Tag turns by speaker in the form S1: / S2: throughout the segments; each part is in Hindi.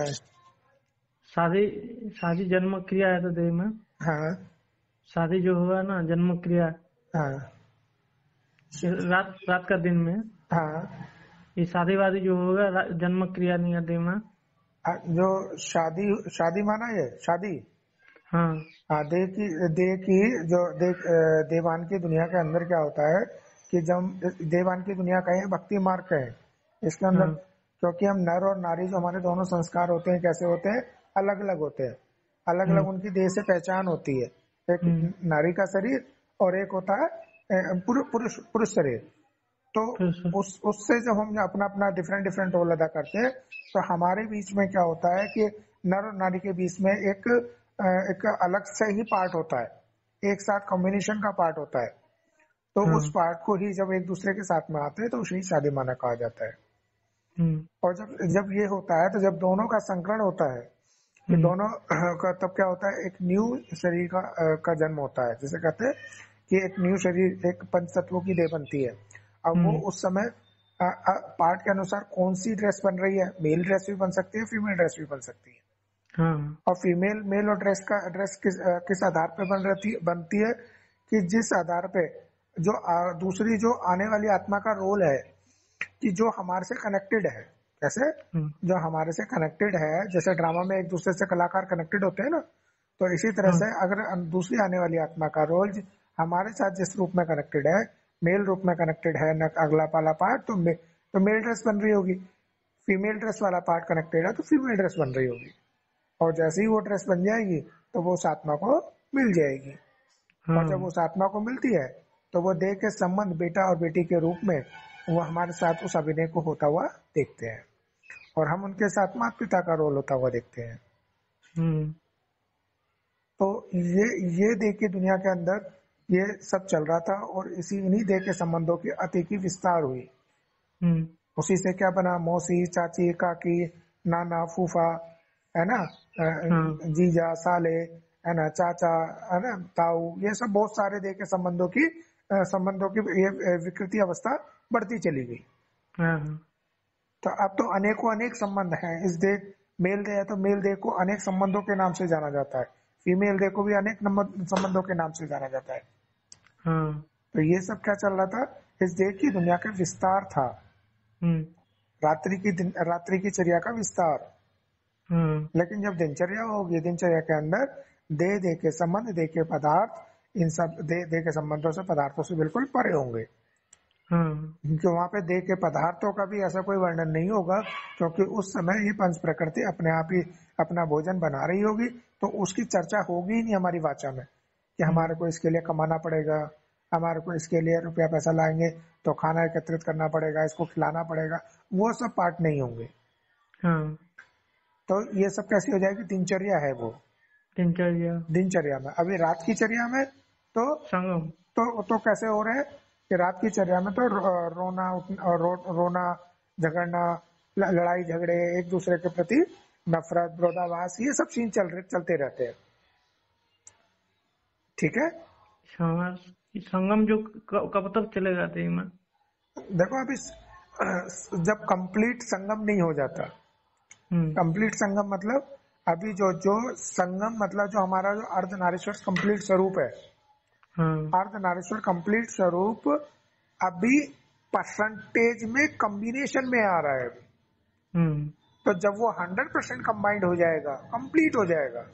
S1: है?
S2: शादी शादी जन्म क्रिया है तो देह में।
S1: हाँ
S2: शादी जो हुआ ना जन्म क्रिया,
S1: हाँ
S2: रात रात का दिन में,
S1: हाँ।
S2: ये शादी वादी जो होगा जन्म क्रिया नहीं है देह में।
S1: जो शादी शादी माना है शादी।
S2: हाँ
S1: हाँ, देह की जो देवान की दुनिया के अंदर क्या होता है कि जब देवान की दुनिया का है भक्ति मार्ग का है इसके अंदर,
S2: हाँ।
S1: क्योंकि हम नर और नारी जो हमारे दोनों संस्कार होते हैं कैसे होते हैं, अलग अलग होते हैं, अलग अलग उनकी देह से पहचान होती है। एक
S2: हम्म।
S1: नारी का शरीर और एक होता है पुरुष पुरुष शरीर। तो
S2: फिर
S1: उससे जब हम अपना अपना डिफरेंट डिफरेंट रोल अदा करते हैं तो हमारे बीच में क्या होता है कि नर और नारी के बीच में एक अलग से ही पार्ट होता है, एक साथ कॉम्बिनेशन का पार्ट होता है। तो
S2: हाँ।
S1: उस पार्ट को ही जब एक दूसरे के साथ में आते हैं तो उसे ही शादी माना कहा जाता है।
S2: हम्म।
S1: और जब जब ये होता है तो जब दोनों का संकरण होता है कि
S2: हम्म।
S1: दोनों का, तब क्या होता है एक न्यू शरीर का जन्म होता है, जिसे कहते हैं कि एक न्यू शरीर, एक पंच तत्वों की देह बनती है। अब वो उस समय पार्ट के अनुसार कौन सी ड्रेस बन रही है, मेल ड्रेस भी बन सकती है, फीमेल ड्रेस भी बन सकती है।
S2: हाँ।
S1: और फीमेल मेल और ड्रेस किस आधार पे बनती है कि जिस आधार पे जो दूसरी जो आने वाली आत्मा का रोल है कि जो हमारे से कनेक्टेड है। कैसे?
S2: हम्म।
S1: जो हमारे से कनेक्टेड है, जैसे ड्रामा में एक दूसरे से कलाकार कनेक्टेड होते हैं ना, तो इसी तरह
S2: हाँ।
S1: से अगर दूसरी आने वाली आत्मा का रोल हमारे साथ जिस रूप में कनेक्टेड है, मेल रूप में कनेक्टेड है न अगला वाला पार्ट, तो मेल ड्रेस बन रही होगी। फीमेल ड्रेस वाला पार्ट कनेक्टेड है तो फीमेल ड्रेस बन रही होगी। और जैसे ही वो ड्रेस बन जाएगी तो वो उस आत्मा को मिल जाएगी। और जब
S2: हाँ।
S1: उस आत्मा को मिलती है तो वो देह के संबंध बेटा और बेटी के रूप में वो हमारे साथ उस अभिनय को होता हुआ देखते हैं और हम उनके साथ माता पिता का रोल होता हुआ देखते हैं।
S2: हम्म।
S1: तो ये देह की दुनिया के अंदर ये सब चल रहा था और इन्हीं देह के संबंधों की अति की विस्तार हुई।
S2: हम्म।
S1: उसी से क्या बना, मौसी, चाची, काकी, नाना, फूफा, है ना,
S2: हाँ।
S1: जीजा, साले, है ना, चाचा, है ना, ताऊ, ये सब बहुत सारे देह के संबंधों की ये विकृति अवस्था बढ़ती चली गई।
S2: हाँ।
S1: तो अब तो अनेकों अनेक संबंध हैं इस देह। मेल देह है तो मेल देह को अनेक संबंधों के नाम से जाना जाता है, फीमेल देह को भी अनेक संबंधों के नाम से जाना जाता है।
S2: हाँ।
S1: तो ये सब क्या चल रहा था, इस देह की दुनिया का विस्तार था,
S2: हम्म।
S1: रात्रि की चर्या का विस्तार।
S2: हाँ।
S1: लेकिन जब दिनचर्या होगी, दिनचर्या के अंदर देह के संबंध, देह के पदार्थ, इन सब देह के संबंधों से, पदार्थों से बिल्कुल परे होंगे।
S2: हाँ।
S1: क्योंकि वहां पे देह के पदार्थों का भी ऐसा कोई वर्णन नहीं होगा, क्योंकि उस समय ये पंच प्रकृति अपने आप ही अपना भोजन बना रही होगी, तो उसकी चर्चा होगी ही नहीं हमारी वाचा में कि हमारे को इसके लिए कमाना पड़ेगा, हमारे को इसके लिए रुपया पैसा लाएंगे तो खाना एकत्रित करना पड़ेगा, इसको खिलाना पड़ेगा, वो सब पार्ट नहीं होंगे।
S2: हाँ।
S1: तो ये सब कैसी हो जाएगी, दिनचर्या है वो।
S2: दिनचर्या।
S1: दिनचर्या में अभी रात की चर्या में तो
S2: संगम।
S1: तो कैसे हो रहे हैं कि रात की चर्या में तो रोना रोना, झगड़ना, लड़ाई झगड़े, एक दूसरे के प्रति नफरत, विरोधाभास, ये सब सीन चलते रहते हैं। ठीक है।
S2: हाँ, संगम जो कब तक चलेगा देह में?
S1: देखो अभी जब कंप्लीट संगम नहीं हो जाता,
S2: हम्म।
S1: कंप्लीट संगम मतलब अभी जो जो संगम मतलब जो हमारा जो अर्धनारीश्वर कंप्लीट स्वरूप है,
S2: हाँ।
S1: अर्धनारीश्वर कंप्लीट स्वरूप अभी परसेंटेज में कॉम्बिनेशन में आ रहा है।
S2: हम्म।
S1: तो जब वो 100% कंबाइंड हो जाएगा, कंप्लीट हो जाएगा,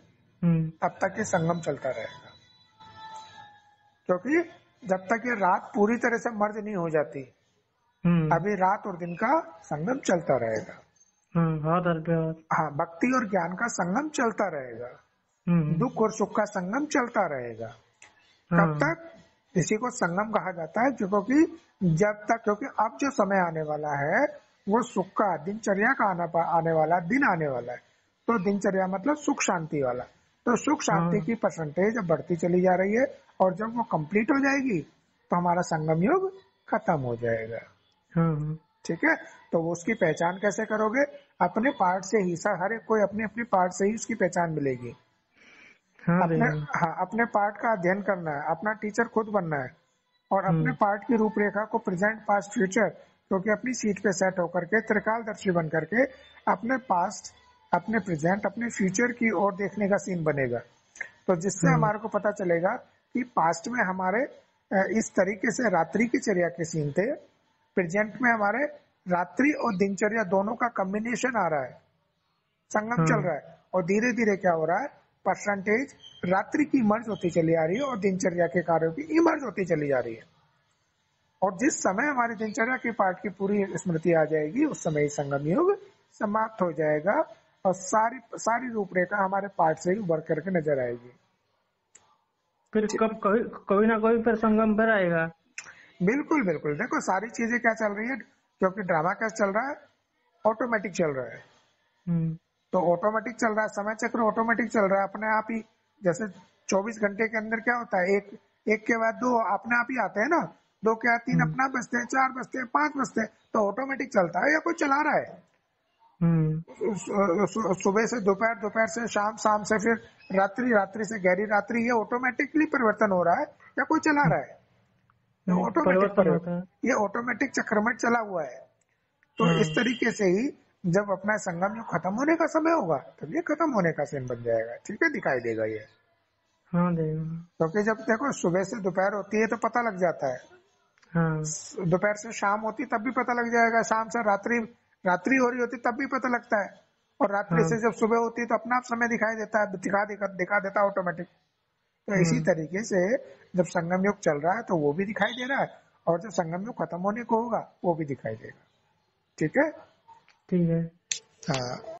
S2: हम्म।
S1: तब तक ये संगम चलता रहेगा। क्योंकि जब तक ये रात पूरी तरह से मर्ज नहीं हो जाती,
S2: हम्म।
S1: अभी रात और दिन का संगम चलता रहेगा।
S2: हाँ, हाथ और प्यार।
S1: हाँ, भक्ति और ज्ञान का संगम चलता रहेगा,
S2: हम्म।
S1: दुख और सुख का संगम चलता रहेगा। कब
S2: हाँ।
S1: तक? इसी को संगम कहा जाता है, क्योंकि जब तक, क्योंकि अब जो समय आने वाला है वो सुख का, दिनचर्या का आने वाला दिन आने वाला है। तो दिनचर्या मतलब सुख शांति वाला। तो सुख शांति
S2: हाँ।
S1: की परसेंटेज अब बढ़ती चली जा रही है और जब वो कंप्लीट हो जाएगी तो हमारा संगम युग खत्म हो जाएगा।
S2: हाँ।
S1: ठीक है। तो वो उसकी पहचान कैसे करोगे? अपने पार्ट से ही, हर एक कोई अपने अपने पार्ट से ही उसकी पहचान मिलेगी।
S2: हाँ
S1: अपने,
S2: देगा।
S1: हाँ, अपने पार्ट का अध्ययन करना है, अपना टीचर खुद बनना है और अपने
S2: हम्म।
S1: पार्ट की रूपरेखा को प्रेजेंट पास्ट फ्यूचर, क्योंकि अपनी सीट पे सेट होकर के त्रिकालदर्शी बन करके अपने पास्ट अपने प्रेजेंट अपने फ्यूचर की ओर देखने का सीन बनेगा। तो जिससे
S2: हम्म
S1: हमारे को पता चलेगा कि पास्ट में हमारे इस तरीके से रात्रि की चर्या के सीन थे, प्रेजेंट में हमारे रात्रि और दिनचर्या दोनों का कॉम्बिनेशन आ रहा है, संगम चल
S2: हाँ
S1: रहा है। और धीरे धीरे क्या हो रहा है, परसेंटेज रात्रि की इमर्ज होती चली आ रही है और दिनचर्या के कार्यों की इमर्ज होती चली जा रही है। और जिस समय हमारी दिनचर्या की पार्ट की पूरी स्मृति आ जाएगी, उस समय ही संगम युग समाप्त हो जाएगा और सारी सारी रूपरेखा हमारे पार्ट से ही उभर करके नजर आएगी।
S2: फिर कब कभी कभी ना कभी फिर संगम फिर आएगा।
S1: बिल्कुल बिल्कुल, देखो सारी चीजें क्या चल रही है, क्योंकि ड्रामा क्या चल रहा है, ऑटोमेटिक चल रहा है।
S2: हम्म
S1: तो ऑटोमेटिक चल रहा है, समय चक्र ऑटोमेटिक चल रहा है अपने आप ही। जैसे 24 घंटे के अंदर क्या होता है, एक एक के बाद दो अपने आप ही आते हैं ना, दो के बाद तीन
S2: हम्म
S1: अपना बजते हैं, चार बजते हैं, पांच बजते हैं, तो ऑटोमेटिक चलता है या कोई चला रहा है।
S2: हम्म
S1: सुबह से दोपहर, दोपहर से शाम, शाम से फिर रात्रि, रात्रि से गहरी रात्रि, ये ऑटोमेटिकली परिवर्तन हो रहा है या कोई चला रहा है। ऑटोमेटिक
S2: परिवर्तन होता है।
S1: परिवर्तन, ये ऑटोमेटिक चक्रमट चला हुआ है। तो इस
S2: हाँ
S1: तरीके से ही जब अपना संगम युग खत्म होने का समय होगा, तब ये खत्म होने का सीन बन जाएगा, ठीक है, दिखाई देगा ये।
S2: हाँ देगा।
S1: क्योंकि जब देखो सुबह से दोपहर होती है तो पता लग जाता है,
S2: हाँ
S1: दोपहर से शाम होती तब भी पता लग जाएगा, शाम से रात्रि, रात्रि हो रही होती तब भी पता लगता है, और रात्रि
S2: हाँ
S1: से जब सुबह होती है तो अपना आप समय दिखाई देता है, दिखा देता है ऑटोमेटिक। तो इसी
S2: हम्म
S1: तरीके से जब संगम युग चल रहा है तो वो भी दिखाई दे रहा है, और जब संगम युग खत्म होने को होगा वो भी दिखाई देगा, ठीक है।
S2: ठीक है।
S1: हाँ।